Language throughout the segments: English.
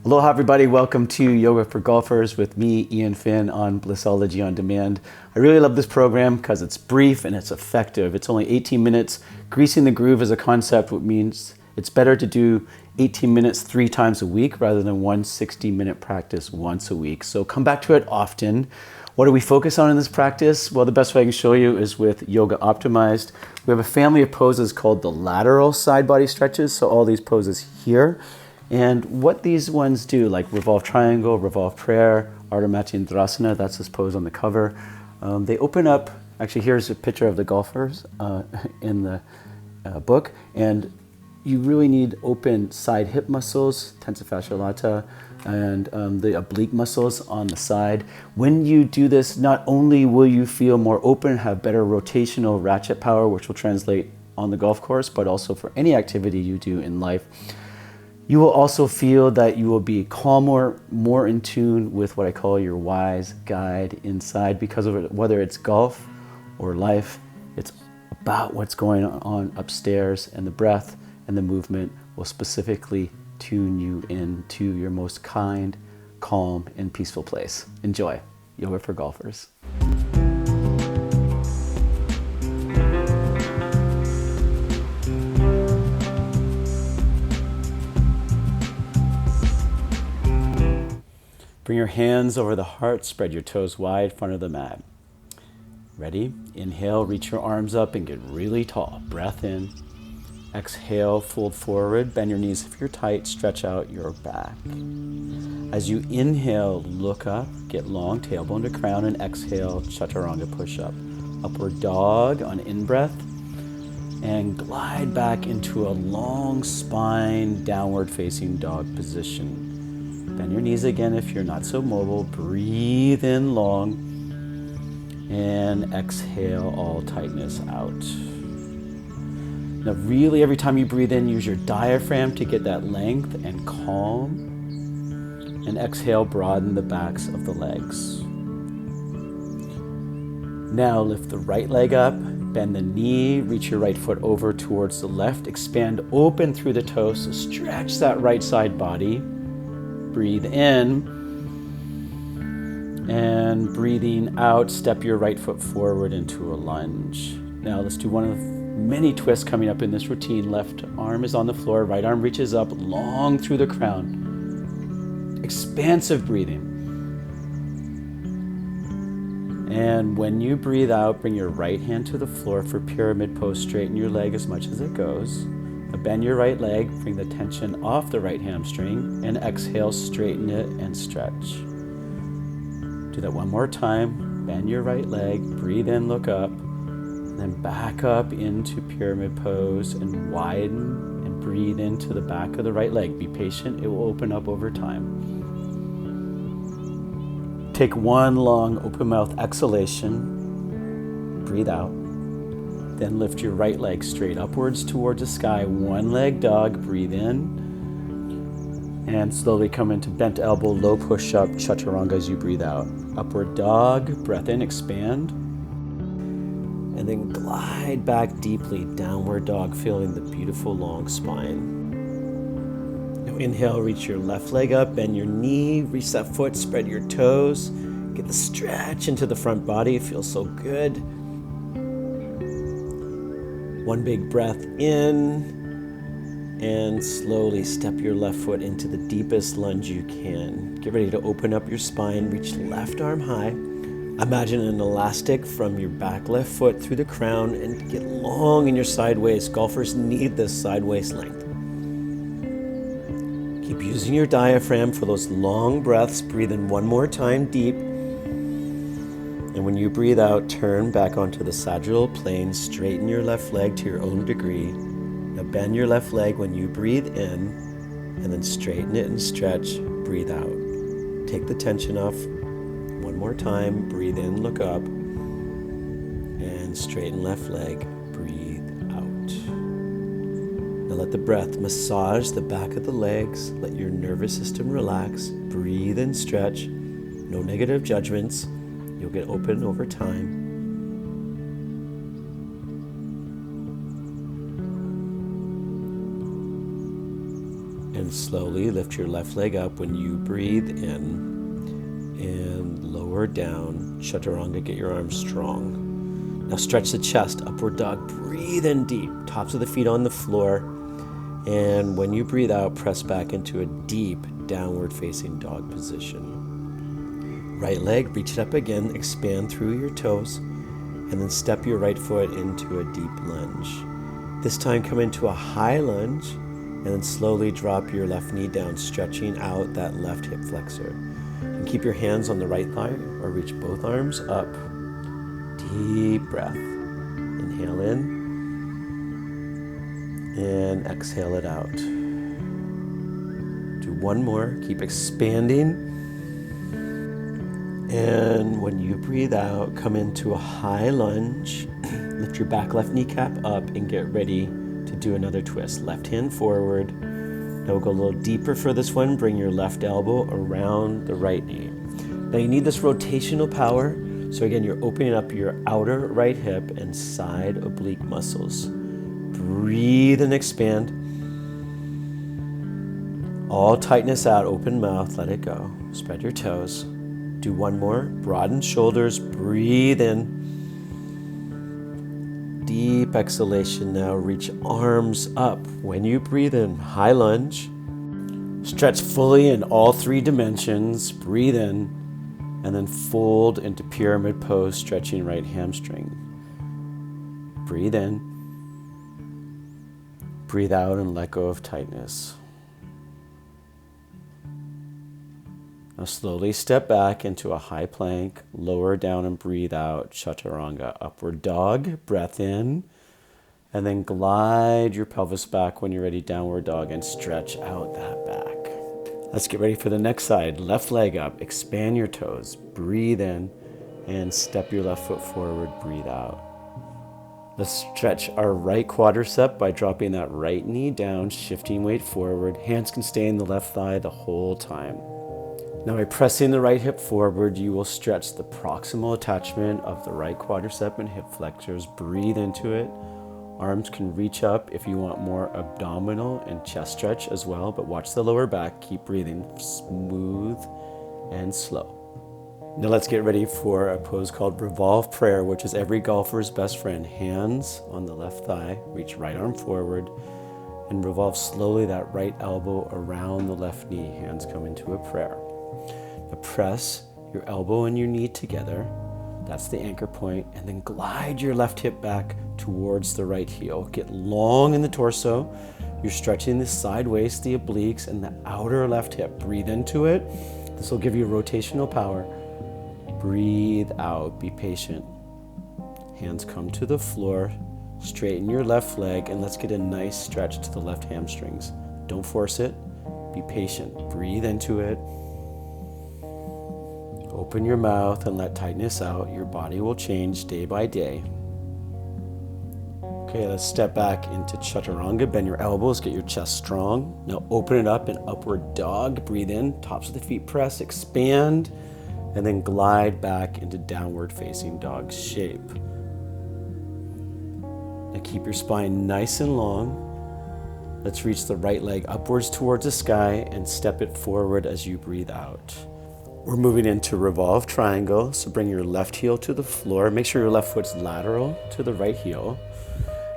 Aloha everybody, welcome to Yoga for Golfers with me, Eoin Finn on Blissology On Demand. I really love this program because it's brief and it's effective. It's only 18 minutes. Greasing the groove is a concept, which means it's better to do 18 minutes 3 times a week rather than one 60-minute practice once a week. So come back to it often. What do we focus on in this practice? Well, the best way I can show you is with Yoga Optimized. We have a family of poses called the lateral side body stretches. So all these poses here. And what these ones do, like revolve triangle, revolve prayer, Ardha Matsyendrasana, that's this pose on the cover. They open up, actually here's a picture of the golfers in the book, and you really need open side hip muscles, tensa fascia lata, and the oblique muscles on the side. When you do this, not only will you feel more open, have better rotational ratchet power, which will translate on the golf course, but also for any activity you do in life. You will also feel that you will be calmer, more in tune with what I call your wise guide inside, because of it, whether it's golf or life, it's about what's going on upstairs, and the breath and the movement will specifically tune you into your most kind, calm, and peaceful place. Enjoy. Yoga for Golfers. Bring your hands over the heart, spread your toes wide, front of the mat. Ready? Inhale, reach your arms up and get really tall. Breath in. Exhale, fold forward, bend your knees if you're tight, stretch out your back. As you inhale, look up, get long, tailbone to crown, and exhale, chaturanga push-up. Upward dog on in-breath, and glide back into a long spine, downward facing dog position. Bend your knees again if you're not so mobile. Breathe in long and exhale all tightness out. Now really every time you breathe in, use your diaphragm to get that length and calm. And exhale, broaden the backs of the legs. Now lift the right leg up, bend the knee, reach your right foot over towards the left, expand open through the toes, so stretch that right side body. Breathe in, and breathing out, step your right foot forward into a lunge. Now let's do one of many twists coming up in this routine. Left arm is on the floor, right arm reaches up, long through the crown. Expansive breathing. And when you breathe out, bring your right hand to the floor for pyramid pose. Straighten your leg as much as it goes. Bend your right leg, bring the tension off the right hamstring, and exhale, straighten it and stretch. Do that one more time. Bend your right leg, breathe in, look up, and then back up into pyramid pose and widen and breathe into the back of the right leg. Be patient, it will open up over time. Take one long open mouth exhalation, breathe out. Then lift your right leg straight upwards towards the sky. One leg dog, breathe in. And slowly come into bent elbow, low push-up, chaturanga as you breathe out. Upward dog, breath in, expand. And then glide back deeply, downward dog, feeling the beautiful long spine. Now inhale, reach your left leg up, bend your knee, reach that foot, spread your toes. Get the stretch into the front body, it feels so good. One big breath in, and slowly step your left foot into the deepest lunge you can. Get ready to open up your spine, reach left arm high. Imagine an elastic from your back left foot through the crown and get long in your sideways. Golfers need this sideways length. Keep using your diaphragm for those long breaths. Breathe in one more time deep. And when you breathe out, turn back onto the sagittal plane, straighten your left leg to your own degree. Now bend your left leg when you breathe in, and then straighten it and stretch, breathe out. Take the tension off. One more time, breathe in, look up, and straighten left leg, breathe out. Now let the breath massage the back of the legs, let your nervous system relax, breathe and stretch, no negative judgments. You'll get open over time. And slowly lift your left leg up when you breathe in and lower down. Chaturanga, get your arms strong. Now stretch the chest, upward dog. Breathe in deep, tops of the feet on the floor. And when you breathe out, press back into a deep downward facing dog position. Right leg, reach it up again, expand through your toes, and then step your right foot into a deep lunge. This time come into a high lunge, and then slowly drop your left knee down, stretching out that left hip flexor. And keep your hands on the right thigh or reach both arms up. Deep breath. Inhale in and exhale it out. Do one more. Keep expanding. And when you breathe out, come into a high lunge. Lift your back left kneecap up and get ready to do another twist. Left hand forward. Now we'll go a little deeper for this one. Bring your left elbow around the right knee. Now you need this rotational power. So again, you're opening up your outer right hip and side oblique muscles. Breathe and expand. All tightness out, open mouth, let it go. Spread your toes. Do one more. Broaden shoulders, breathe in. Deep exhalation now, reach arms up. When you breathe in, high lunge. Stretch fully in all three dimensions. Breathe in, and then fold into pyramid pose, stretching right hamstring. Breathe in. Breathe out and let go of tightness. Now slowly step back into a high plank, lower down and breathe out, chaturanga, upward dog, breath in, and then glide your pelvis back when you're ready, downward dog, and stretch out that back. Let's get ready for the next side. Left leg up, expand your toes, breathe in, and step your left foot forward, breathe out. Let's stretch our right quadricep by dropping that right knee down, shifting weight forward. Hands can stay in the left thigh the whole time. Now by pressing the right hip forward, you will stretch the proximal attachment of the right quadricep and hip flexors. Breathe into it. Arms can reach up if you want more abdominal and chest stretch as well, but watch the lower back. Keep breathing smooth and slow. Now let's get ready for a pose called revolve prayer, which is every golfer's best friend. Hands on the left thigh, reach right arm forward, and revolve slowly that right elbow around the left knee. Hands come into a prayer. Now press your elbow and your knee together. That's the anchor point. And then glide your left hip back towards the right heel. Get long in the torso. You're stretching the side waist, the obliques, and the outer left hip. Breathe into it. This will give you rotational power. Breathe out. Be patient. Hands come to the floor. Straighten your left leg, and let's get a nice stretch to the left hamstrings. Don't force it. Be patient. Breathe into it. Open your mouth and let tightness out. Your body will change day by day. Okay, let's step back into chaturanga. Bend your elbows, get your chest strong. Now open it up in upward dog. Breathe in, tops of the feet press, expand, and then glide back into downward facing dog shape. Now keep your spine nice and long. Let's reach the right leg upwards towards the sky and step it forward as you breathe out. We're moving into revolve triangle, so bring your left heel to the floor. Make sure your left foot's lateral to the right heel.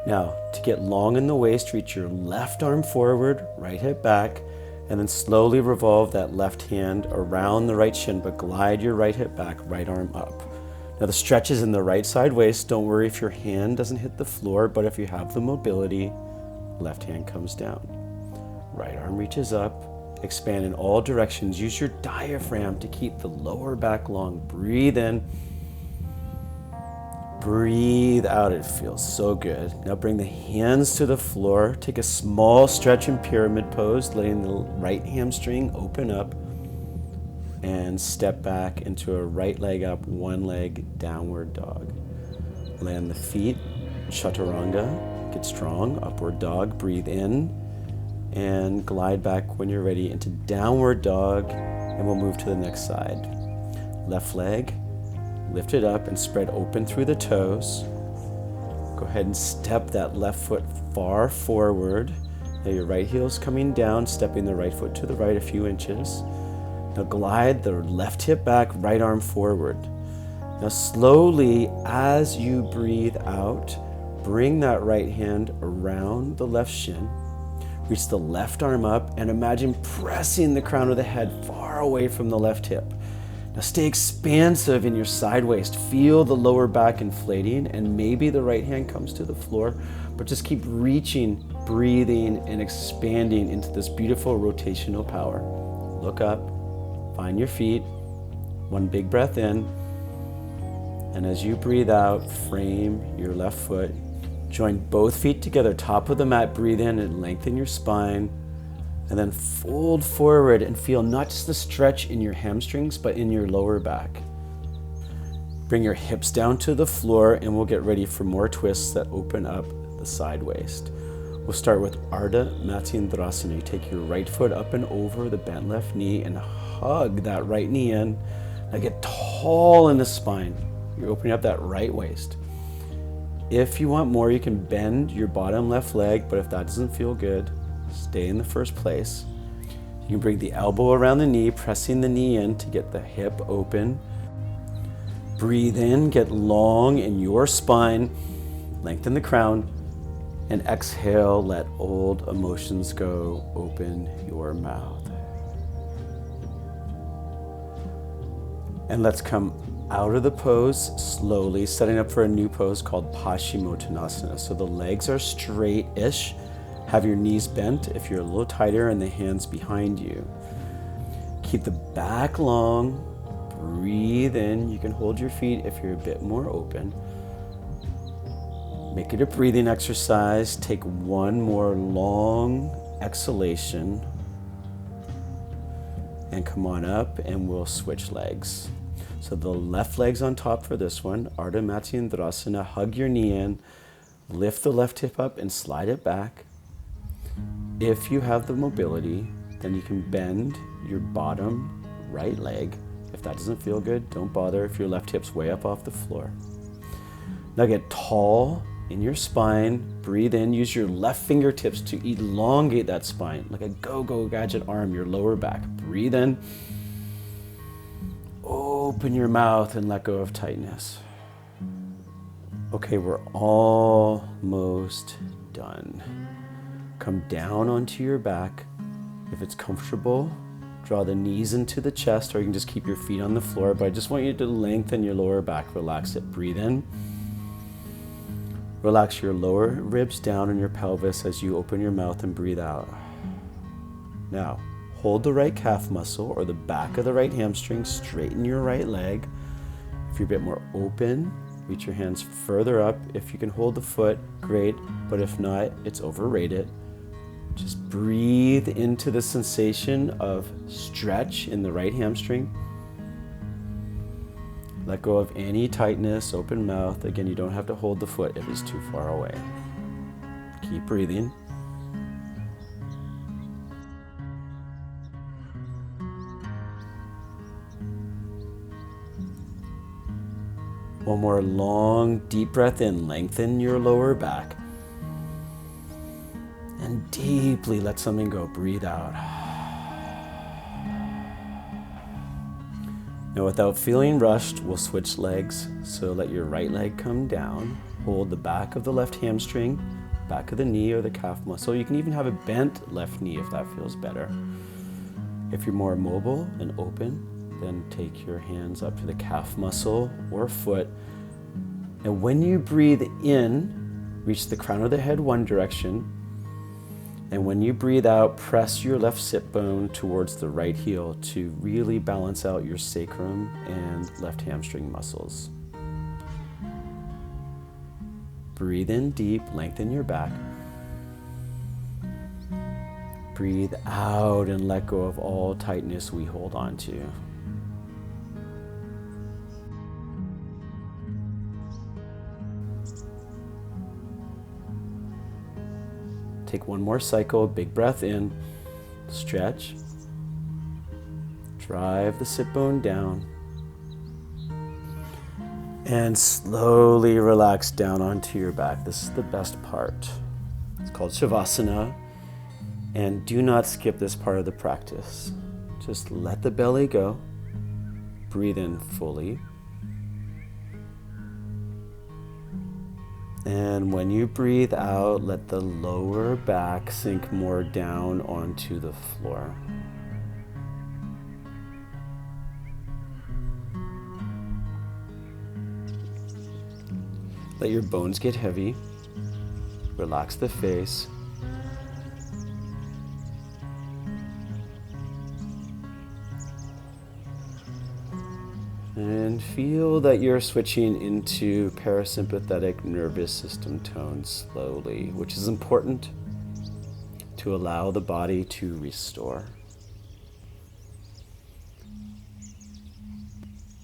Now, to get long in the waist, reach your left arm forward, right hip back, and then slowly revolve that left hand around the right shin, but glide your right hip back, right arm up. Now the stretch is in the right side waist. Don't worry if your hand doesn't hit the floor, but if you have the mobility, left hand comes down. Right arm reaches up. Expand in all directions. Use your diaphragm to keep the lower back long. Breathe in. Breathe out. It feels so good. Now bring the hands to the floor. Take a small stretch in pyramid pose, letting the right hamstring open up. And step back into a right leg up, one leg downward dog. Land the feet. Chaturanga. Get strong. Upward dog. Breathe in. And glide back when you're ready into downward dog, and we'll move to the next side. Left leg, lift it up and spread open through the toes. Go ahead and step that left foot far forward Now your right heel's coming down, stepping the right foot to the right a few inches. Now glide the left hip back, right arm forward. Now slowly, as you breathe out, bring that right hand around the left shin. Reach the left arm up and imagine pressing the crown of the head far away from the left hip. Now stay expansive in your side waist. Feel the lower back inflating, and maybe the right hand comes to the floor, but just keep reaching, breathing, and expanding into this beautiful rotational power. Look up, find your feet, one big breath in, and as you breathe out, frame your left foot. Join both feet together, top of the mat, breathe in and lengthen your spine, and then fold forward and feel not just the stretch in your hamstrings, but in your lower back. Bring your hips down to the floor and we'll get ready for more twists that open up the side waist. We'll start with Ardha Matsyendrasana. You take your right foot up and over the bent left knee and hug that right knee in. Now get tall in the spine. You're opening up that right waist. If you want more, you can bend your bottom left leg, but if that doesn't feel good, stay in the first place. You can bring the elbow around the knee, pressing the knee in to get the hip open. Breathe in, get long in your spine, lengthen the crown, and exhale, let old emotions go, open your mouth. And let's come out of the pose slowly, setting up for a new pose called Paschimottanasana. So the legs are straight-ish. Have your knees bent if you're a little tighter and the hands behind you. Keep the back long. Breathe in. You can hold your feet if you're a bit more open. Make it a breathing exercise. Take one more long exhalation. And come on up and we'll switch legs. So the left leg's on top for this one. Ardha Matsyendrasana. Hug your knee in. Lift the left hip up and slide it back. If you have the mobility, then you can bend your bottom right leg. If that doesn't feel good, don't bother if your left hip's way up off the floor. Now get tall in your spine. Breathe in. Use your left fingertips to elongate that spine like a go-go gadget arm, your lower back. Breathe in. Open your mouth and let go of tightness. Okay, we're almost done. Come down onto your back. If it's comfortable, draw the knees into the chest, or you can just keep your feet on the floor, but I just want you to lengthen your lower back. Relax it. Breathe in. Relax your lower ribs down in your pelvis as you open your mouth and breathe out. Now, hold the right calf muscle or the back of the right hamstring, straighten your right leg. If you're a bit more open, reach your hands further up. If you can hold the foot, great, but if not, it's overrated. Just breathe into the sensation of stretch in the right hamstring. Let go of any tightness, open mouth. Again, you don't have to hold the foot if it's too far away. Keep breathing. One more long, deep breath in. Lengthen your lower back. And deeply let something go. Breathe out. Now, without feeling rushed, we'll switch legs. So let your right leg come down. Hold the back of the left hamstring, back of the knee or the calf muscle. You can even have a bent left knee if that feels better. If you're more mobile and open, then take your hands up to the calf muscle or foot. And when you breathe in, reach the crown of the head one direction. And when you breathe out, press your left sit bone towards the right heel to really balance out your sacrum and left hamstring muscles. Breathe in deep, lengthen your back. Breathe out and let go of all tightness we hold on to. Take one more cycle, big breath in, stretch, drive the sit bone down, and slowly relax down onto your back. This is the best part. It's called Shavasana. And do not skip this part of the practice. Just let the belly go. Breathe in fully. And when you breathe out, let the lower back sink more down onto the floor. Let your bones get heavy. Relax the face. And feel that you're switching into parasympathetic nervous system tone slowly, which is important to allow the body to restore.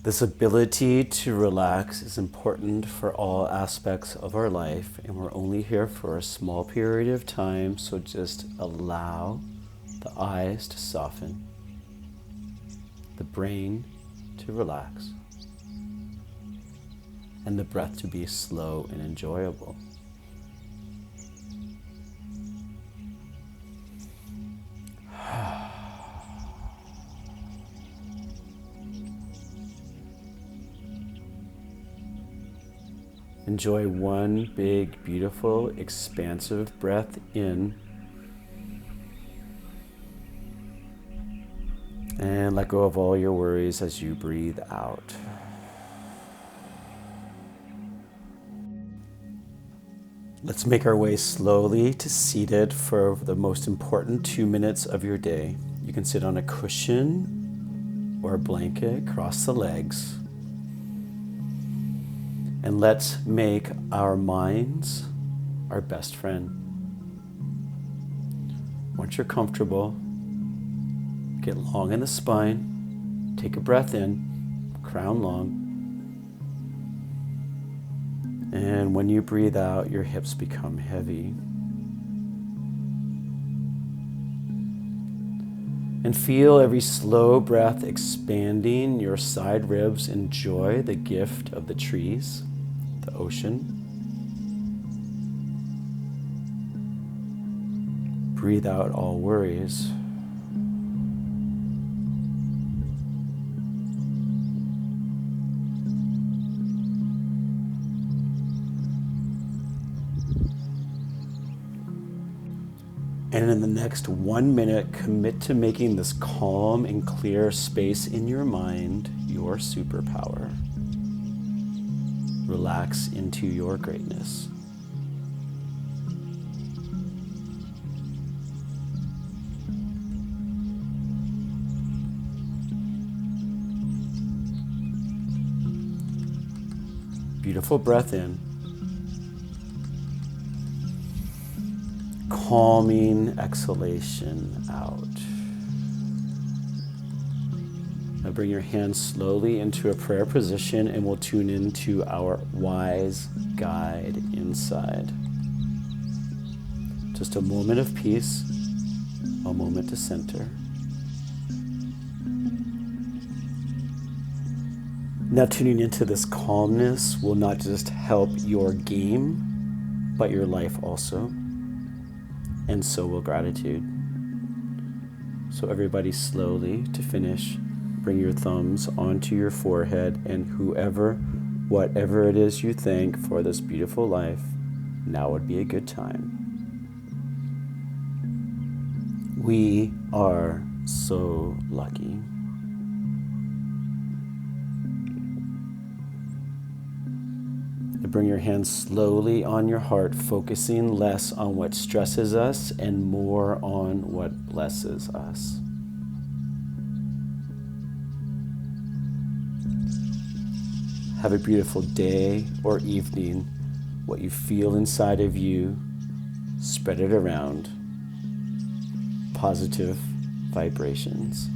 This ability to relax is important for all aspects of our life, and we're only here for a small period of time, so just allow the eyes to soften, the brain to relax, and the breath to be slow and enjoyable. Enjoy one big, beautiful, expansive breath in. And let go of all your worries as you breathe out. Let's make our way slowly to seated for the most important 2 minutes of your day. You can sit on a cushion or a blanket, cross the legs. And let's make our minds our best friend. Once you're comfortable, get long in the spine, take a breath in, crown long. And when you breathe out, your hips become heavy. And feel every slow breath expanding your side ribs. Enjoy the gift of the trees, the ocean. Breathe out all worries. And in the next 1 minute, commit to making this calm and clear space in your mind your superpower. Relax into your greatness. Beautiful breath in. Calming exhalation out. Now bring your hands slowly into a prayer position and we'll tune into our wise guide inside. Just a moment of peace, a moment to center. Now tuning into this calmness will not just help your game, but your life also. And so will gratitude. So everybody slowly, to finish, bring your thumbs onto your forehead, and whatever it is you thank for this beautiful life, now would be a good time. We are so lucky. Bring your hands slowly on your heart, focusing less on what stresses us and more on what blesses us. Have a beautiful day or evening. What you feel inside of you, spread it around. Positive vibrations.